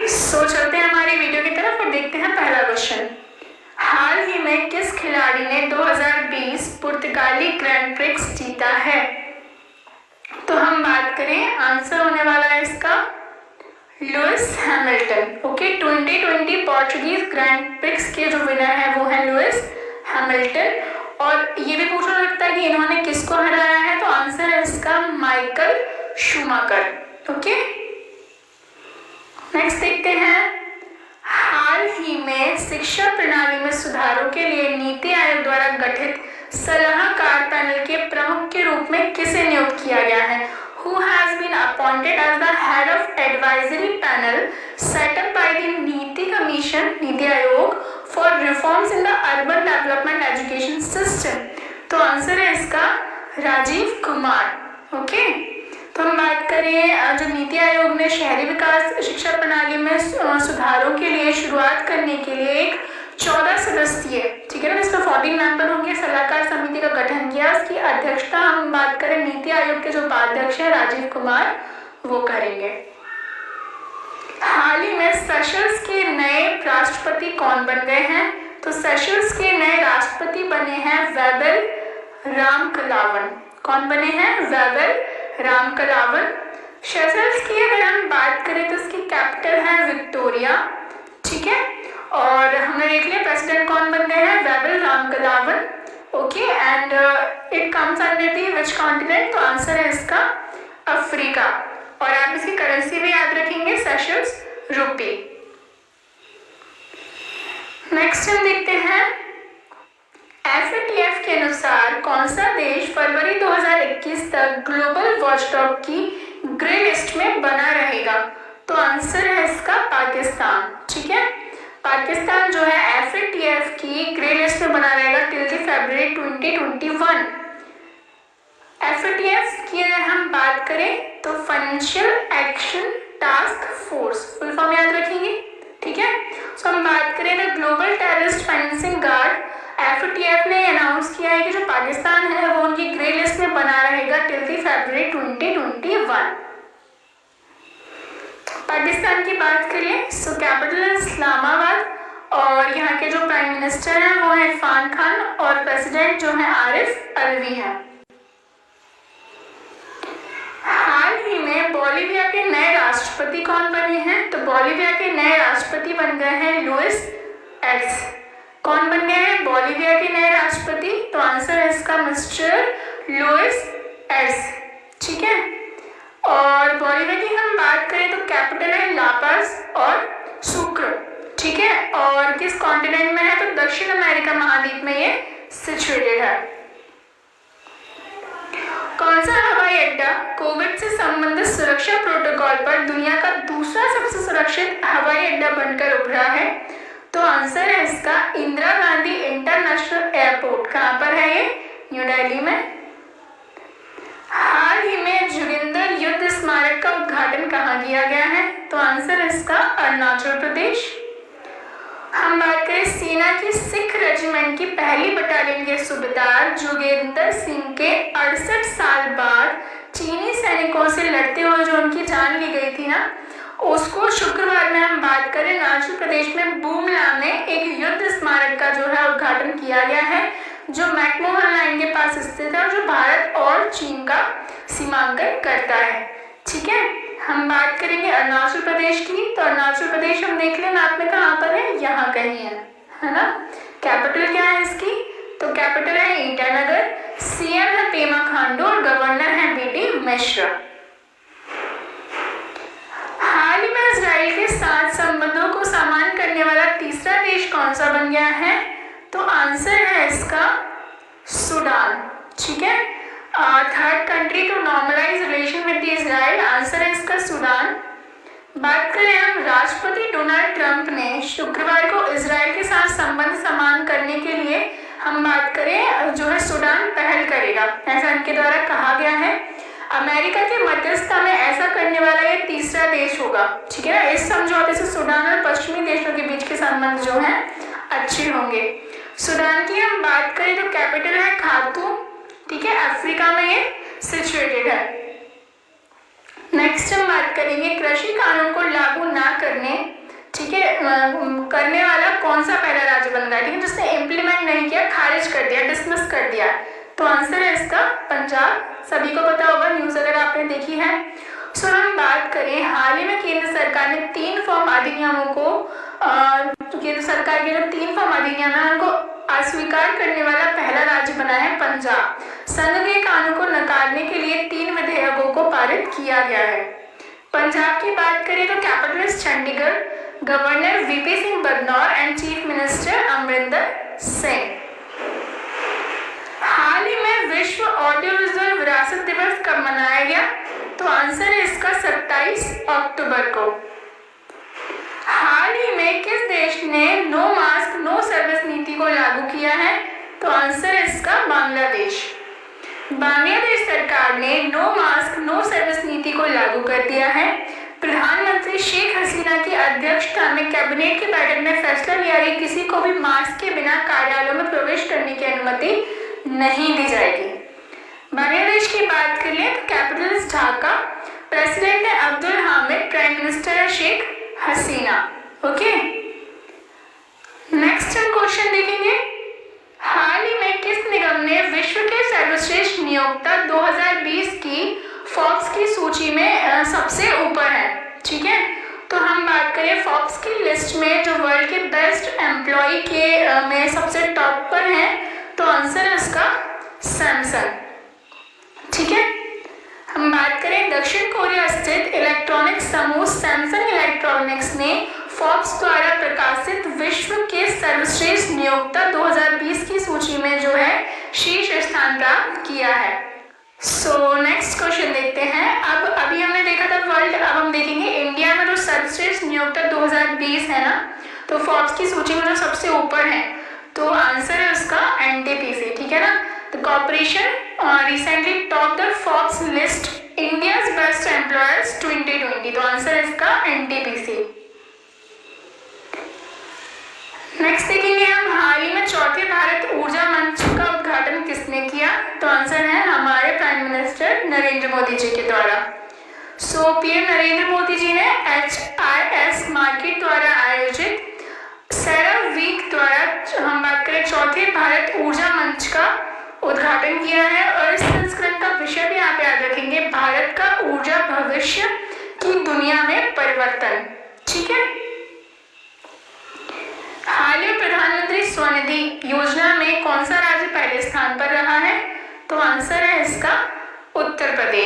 चलते हैं हमारी वीडियो की तरफ और देखते हैं पहला क्वेश्चन। हाल ही में किस खिलाड़ी ने 2020 पुर्तगाली ग्रैंड प्रिक्स जीता है? तो हम बात करें, आंसर होने वाला है इसका Lewis Hamilton. Okay, 2020 Portuguese grand prix के जो विनर है वो है लुइस हैमिल्टन। और ये भी पूछा सकता है कि इन्होंने किसको हराया है, तो आंसर है इसका माइकल शूमाकर। ओके, नेक्स्ट देखते हैं। हाल ही में शिक्षा प्रणाली में सुधारों के लिए नीति आयोग द्वारा गठित सलाहकार पैनल के प्रमुख के रूप में किसे नियुक्त किया गया है? Who has been appointed as the head of advisory panel set up by the नीति commission NITI Aayog for reforms in the urban development education system? तो आंसर है इसका राजीव कुमार। ओके, तो हम बात करें, जो नीति आयोग ने शहरी विकास शिक्षा प्रणाली में सुधारों के लिए शुरुआत करने के लिए एक 14 सदस्यीय, ठीक है ना, जिसमें 14 मेंबर होंगे, सलाहकार समिति का गठन किया। उसकी अध्यक्षता हम बात करें नीति आयोग के जो उपाध्यक्ष है राजीव कुमार, वो करेंगे। हाल ही में सेशल्स के नए राष्ट्रपति कौन बन गए हैं? तो सेशल्स के नए राष्ट्रपति बने हैं वेबल रामकलावन। कौन बने हैं? Wavel Ramkalawan. सेशल्स की अगर हम बात करें तो इसकी कैपिटल है विक्टोरिया, ठीक है। और हमने देख लिया प्रेसिडेंट कौन बन गए हैं, Wavel Ramkalavan. Okay, and it comes under the which continent? तो आंसर है इसका अफ्रीका। और आप इसकी करेंसी भी याद रखेंगे, सेशल्स रुपी। नेक्स्ट हम देखते हैं, FATF के अनुसार कौन सा देश फरवरी 2021 तक ग्लोबल वॉचडॉग की ग्रे लिस्ट में बना रहेगा? तो आंसर है इसका पाकिस्तान, ठीक है। पाकिस्तान जो है FATF की ग्रे लिस्ट में बना रहेगा टिल फरवरी 2021। FATF की अगर हम बात करें तो financial action task force, full form याद रखेंगे, ठीक है। सो हम बात करें तो global terrorist financing guard, FATF ने अनाउंस किया है कि जो पाकिस्तान है वो उनकी ग्रे लिस्ट में बना रहेगा टिल फरवरी 2021। पाकिस्तान की बात करें सो कैपिटल है इस्लामाबाद, और यहाँ के जो प्राइम मिनिस्टर हैं वो है इरफान खान, और प्रेसिडेंट जो है आरिफ अलवी है। हाल ही में बोलिविया के नए राष्ट्रपति कौन बने हैं? तो बोलिविया के नए राष्ट्रपति बन गए हैं लुइस एर्स। कौन बन गए हैं बोलिविया के नए राष्ट्रपति? तो आंसर है इसका मिस्टर लुइस एर्स, ठीक है। और बोलिविया की हम बात करें तो कैपिटल है लापास और सुक्र, ठीक है। और किस कॉन्टिनेंट में है? तो दक्षिण अमेरिका महाद्वीप में ये सिचुएटेड है। कौन सा हवाई अड्डा कोविड से संबंधित सुरक्षा प्रोटोकॉल पर दुनिया का दूसरा सबसे सुरक्षित हवाई अड्डा बनकर उभरा है? तो आंसर है इसका इंदिरा गांधी इंटरनेशनल एयरपोर्ट। कहाँ पर है ये? न्यू दिल्ली में। हाल ही में जोगिंदर युद्ध स्मारक का उद्घाटन कहाँ किया गया है? तो आंसर है इसका अरुणाचल प्रदेश। हम बात करें सेना की सिख रेजिमेंट की पहली बटालियन के सूबेदार जोगेंद्र सिंह के 68 साल बाद चीनी सैनिकों से लड़ते हुए जो उनकी जान ली गई थी ना, उसको शुक्रवार में हम बात करें अरुणाचल प्रदेश में बूमला में एक युद्ध स्मारक का जो है उद्घाटन किया गया है, जो मैकमोहन लाइन के पास स्थित है और जो भारत और चीन का सीमांकन करता है, ठीक है। हम बात करेंगे अरुणाचल प्रदेश की, तो अरुणाचल प्रदेश हम देख लें मैप में कहाँ पर है, यहाँ कहीं है ना। कैपिटल क्या है इसकी? तो कैपिटल है ईटानगर, CM है पेमा खांडू और गवर्नर है BD मिश्रा। हाल ही में इजराइल के साथ संबंधों को सामान्य करने वाला तीसरा देश कौन सा बन गया है? तो आंसर है इसका सूडान, ठीक है। Third country to normalise relation with Israel, answer है इसका सूडान। बात करें हम, राष्ट्रपति डोनाल्ड ट्रंप ने शुक्रवार को इजराइल के साथ संबंध समान करने के लिए हम बात करें जो है सूडान पहल करेगा, ऐसा इनके द्वारा कहा गया है। अमेरिका की मध्यस्थता में ऐसा करने वाला ये तीसरा देश होगा, ठीक है। इस समझौते से सूडान और पश्चिमी देशों के बीच के संबंध जो हैं अच्छे होंगे। सूडान की हम बात करें तो कैपिटल है खार्तूम, ठीक है, अफ्रीका में ये सिचुएटेड है। नेक्स्ट हम बात करेंगे कृषि कानून को लागू ना करने करने वाला कौन सा पहला राज्य बन रहा है, ठीक है, जिसने इम्प्लीमेंट नहीं किया, खारिज कर दिया, डिसमिस कर दिया। तो आंसर है इसका पंजाब। सभी को पता होगा, न्यूज़ अगर आपने देखी है। सो हम बात करें, हाल ही में केंद्र सरकार ने 3 फॉर्म अधिनियमों को केंद्र सरकार के जो 3 फॉर्म अधिनियम है उनको अस्वीकार करने वाला पहला राज्य बना है पंजाब। संघ के कानून को नकारने के लिए 3 विधेयकों को पारित किया गया है। पंजाब की बात करें तो capital is Chandigarh, governor VP Singh Badnore and chief minister Amarinder Singh. हाल ही में विश्व ऑडियो विजुअल विरासत दिवस कब मनाया गया? तो आंसर है इसका 27 अक्टूबर को। हाल ही में किस देश ने नो मास्क नो सर्विस नीति को लागू किया है? तो आंसर है इसका बांग्लादेश। बांग्लादेश सरकार ने नो मास्क नो सर्विस नीति को लागू कर दिया है। प्रधानमंत्री शेख हसीना की अध्यक्षता में कैबिनेट की बैठक में फैसला लिया कि किसी को भी मास्क के बिना कार्यालयों में प्रवेश करने की अनुमति नहीं दी जाएगी। बांग्लादेश की बात कर ले तो कैपिटल ढाका, प्रेसिडेंट है अब्दुल हामिद, प्राइम मिनिस्टर है Sheikh Hasina. Okay, next question देखेंगे। हाल ही में किस निगम ने विश्व के सर्वश्रेष्ठ नियोक्ता 2020 की फोर्ब्स की सूची में सबसे ऊपर है? ठीक है, तो हम बात करें फोर्ब्स की लिस्ट में जो वर्ल्ड के बेस्ट एम्प्लॉय के में सबसे टॉप पर है, तो आंसर है इसका सैमसंग। ठीक है, हम बात करें दक्षिण कोरिया स्थित इलेक्ट्रॉनिक्स समूह सैमसंग इलेक्ट्रॉनिक्स ने फोर्ब्स द्वारा प्रकाशित विश्व के सर्वश्रेष्ठ नियोक्ता 2020 की सूची में जो है शीर्ष स्थान प्राप्त किया है। सो नेक्स्ट क्वेश्चन देखते हैं। अब अभी हमने देखा था वर्ल्ड, अब हम देखेंगे इंडिया में जो सर्वश्रेष्ठ नियोक्ता 2020 है ना, तो फोर्ब्स की सूची में जो सबसे ऊपर है, तो आंसर है उसका एनटीपीसी। ठीक है ना, the corporation recently topped the Forbes list India's best employers 2020, तो आंसर है इसका एनटीपीसी। नेक्स्ट देखेंगे हम, हाल ही में चौथे भारत ऊर्जा मंच का उद्घाटन किसने किया? तो आंसर है हमारे प्राइम मिनिस्टर नरेंद्र मोदी जी के द्वारा। सो पीएम नरेंद्र मोदी जी ने HIS मार्केट द्वारा आयोजित सेरा वीक द्वारा हम बात करें चौथे भारत ऊर्जा मंच का उद्घाटन किया है, और इस संस्करण का विषय भी आप याद रखेंगे, भारत का ऊर्जा भविष्य की दुनिया में परिवर्तन। ठीक है, हाल ही में प्रधानमंत्री स्वनिधि योजना में कौन सा राज्य पहले स्थान पर रहा है? तो आंसर है इसका उत्तर प्रदेश।